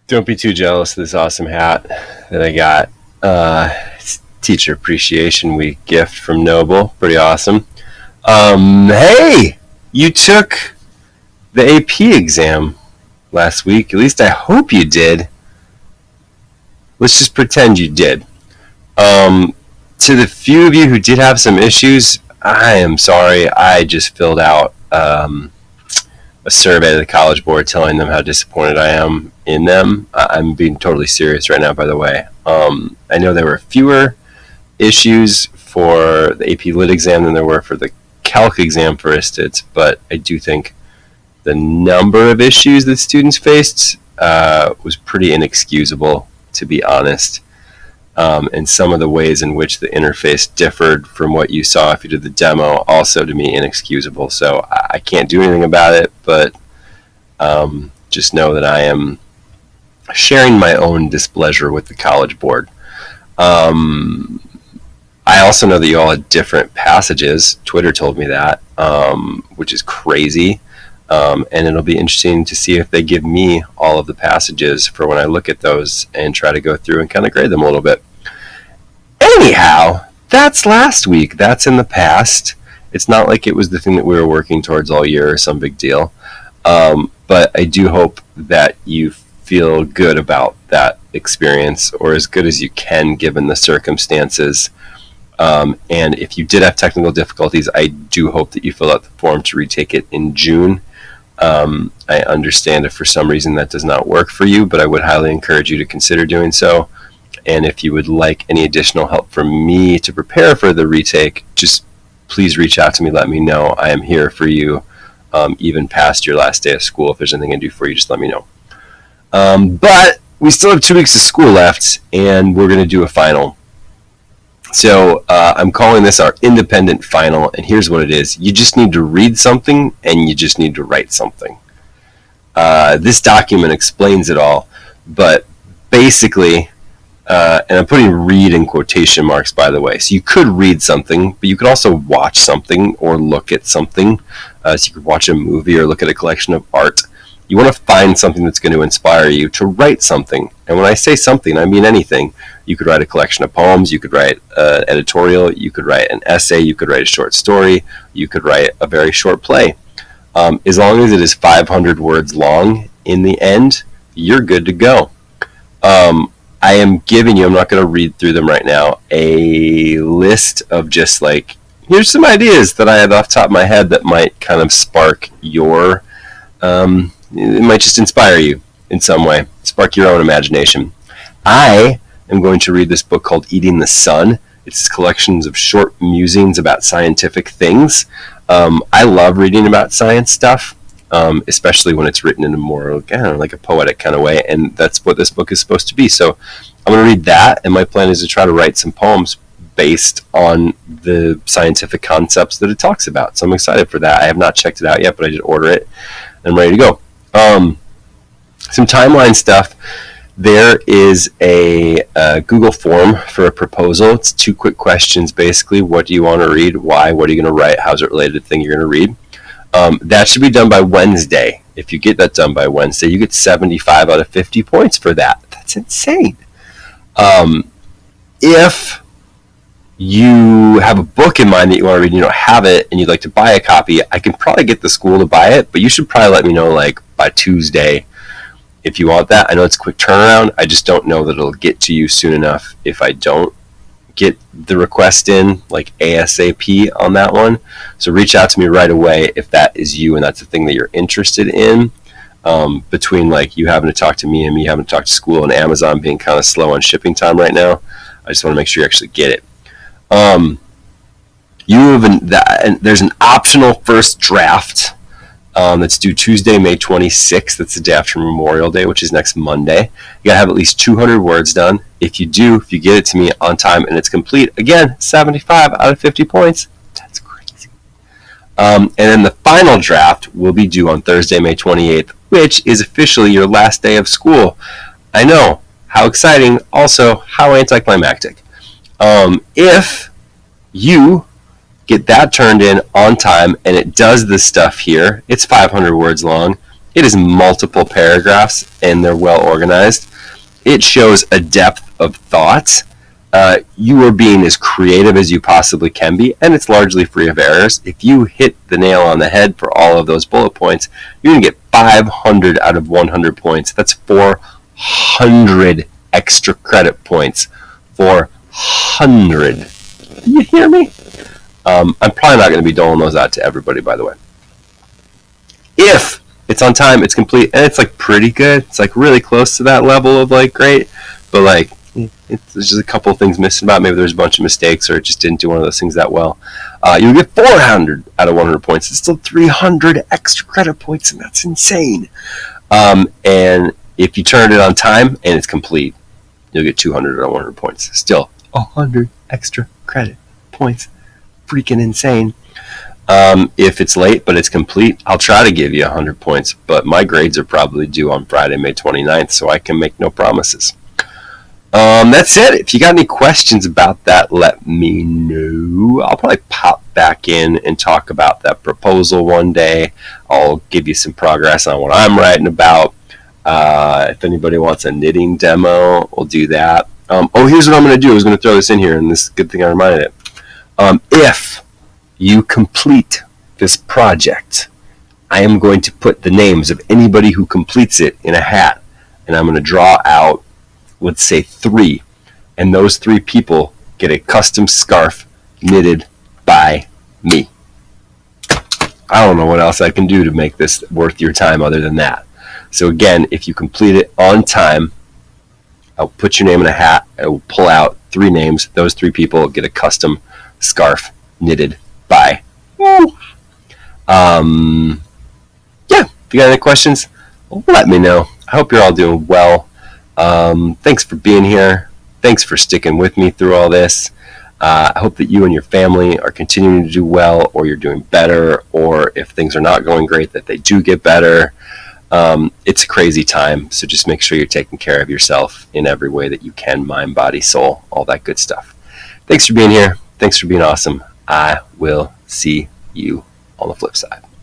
Don't be too jealous of this awesome hat that I got. It's Teacher Appreciation Week gift from Noble. Pretty awesome. Hey, you took the AP exam last week. At least I hope you did. Let's just pretend you did. To the few of you who did have some issues, I am sorry. I just filled out a survey to the College Board telling them how disappointed I am in them. I'm being totally serious right now, by the way. I know there were fewer issues for the AP Lit exam than there were for the Calc exam, for instance, but I do think the number of issues that students faced was pretty inexcusable, to be honest. And some of the ways in which the interface differed from what you saw if you did the demo, also to me inexcusable. So I can't do anything about it, but just know that I am sharing my own displeasure with the College Board. I also know that you all had different passages. Twitter told me that, which is crazy. And it'll be interesting to see if they give me all of the passages for when I look at those and try to go through and kind of grade them a little bit. Anyhow, that's last week. That's in the past. It's not like it was the thing that we were working towards all year or some big deal. But I do hope that you feel good about that experience, or as good as you can given the circumstances. And if you did have technical difficulties, I do hope that you fill out the form to retake it in June. I understand if for some reason that does not work for you, but I would highly encourage you to consider doing so. And if you would like any additional help from me to prepare for the retake, just please reach out to me. Let me know. I am here for you, even past your last day of school. If there's anything I can do for you, just let me know. But we still have 2 weeks of school left, and we're going to do a final. So I'm calling this our independent final, and here's what it is. You just need to read something, and you just need to write something. This document explains it all, but basically, and I'm putting read in quotation marks, by the way. So you could read something, but you could also watch something or look at something. So you could watch a movie or look at a collection of art. You want to find something that's going to inspire you to write something. And when I say something, I mean anything. You could write a collection of poems, you could write an editorial, you could write an essay, you could write a short story, you could write a very short play. As long as it is 500 words long in the end, you're good to go. I am giving you, I'm not going to read through them right now, a list of just like, here's some ideas that I have off the top of my head that might kind of spark your, it might just inspire you in some way, spark your own imagination. I am going to read this book called Eating the Sun. It's collections of short musings about scientific things. I love reading about science stuff, especially when it's written in a more, like a poetic kind of way, and that's what this book is supposed to be. So I'm going to read that, and my plan is to try to write some poems based on the scientific concepts that it talks about. So I'm excited for that. I have not checked it out yet, but I did order it, and I'm ready to go. Some timeline stuff. There is a Google form for a proposal. It's 2 quick questions, basically. What do you want to read? Why? What are you going to write? How's it related to the thing you're going to read? That should be done by Wednesday. If you get that done by Wednesday, you get 75 out of 50 points for that. That's insane. If you have a book in mind that you want to read and you don't have it and you'd like to buy a copy, I can probably get the school to buy it, but you should probably let me know like by Tuesday if you want that. I know it's a quick turnaround. I just don't know that it'll get to you soon enough if I don't get the request in like ASAP on that one. So reach out to me right away if that is you and that's the thing that you're interested in. Between like you having to talk to me and me having to talk to school and Amazon being kind of slow on shipping time right now, I just want to make sure you actually get it. There's an optional first draft that's due Tuesday, May 26th. That's the day after Memorial Day, which is next Monday. You gotta have at least 200 words done. If you get it to me on time and it's complete, again, 75 out of 50 points. That's crazy. And then the final draft will be due on Thursday, May 28th, which is officially your last day of school. I know, how exciting, also how anticlimactic. If you get that turned in on time and it does this stuff here, it's 500 words long, It is multiple paragraphs and they're well organized. It shows a depth of thought. You are being as creative as you possibly can be, and it's largely free of errors. If you hit the nail on the head for all of those bullet points, you're going to get 500 out of 100 points. That's 400 extra credit points. 400. You hear me? I'm probably not going to be doling those out to everybody, by the way. If it's on time, it's complete, and it's like pretty good. It's like really close to that level of like great, but like there's just a couple of things missing about it. Maybe there's a bunch of mistakes, or it just didn't do one of those things that well. You'll get 400 out of 100 points. It's still 300 extra credit points, and that's insane. And if you turn it on time and it's complete, you'll get 200 out of 100 points. Still 100 extra credit points. Freaking insane. If it's late but it's complete, I'll try to give you 100 points, but my grades are probably due on Friday, May 29th, so I can make no promises. That's it. If you got any questions about that, let me know. I'll probably pop back in and talk about that proposal one day. I'll give you some progress on what I'm writing about. If anybody wants a knitting demo, we'll do that. Here's what I'm going to do. I was going to throw this in here, and this is a good thing I reminded it. If you complete this project, I am going to put the names of anybody who completes it in a hat, and I'm going to draw out, let's say 3, and those 3 people get a custom scarf knitted by me. I don't know what else I can do to make this worth your time other than that. So again, if you complete it on time, I'll put your name in a hat. I will pull out 3 names. Those 3 people get a custom scarf knitted by. Yeah, if you got any questions, let me know. I hope you're all doing well. Thanks for being here. Thanks for sticking with me through all this. I hope that you and your family are continuing to do well, or you're doing better, or if things are not going great, that they do get better. It's a crazy time, so just make sure you're taking care of yourself in every way that you can, mind, body, soul, all that good stuff. Thanks for being here. Thanks for being awesome. I will see you on the flip side.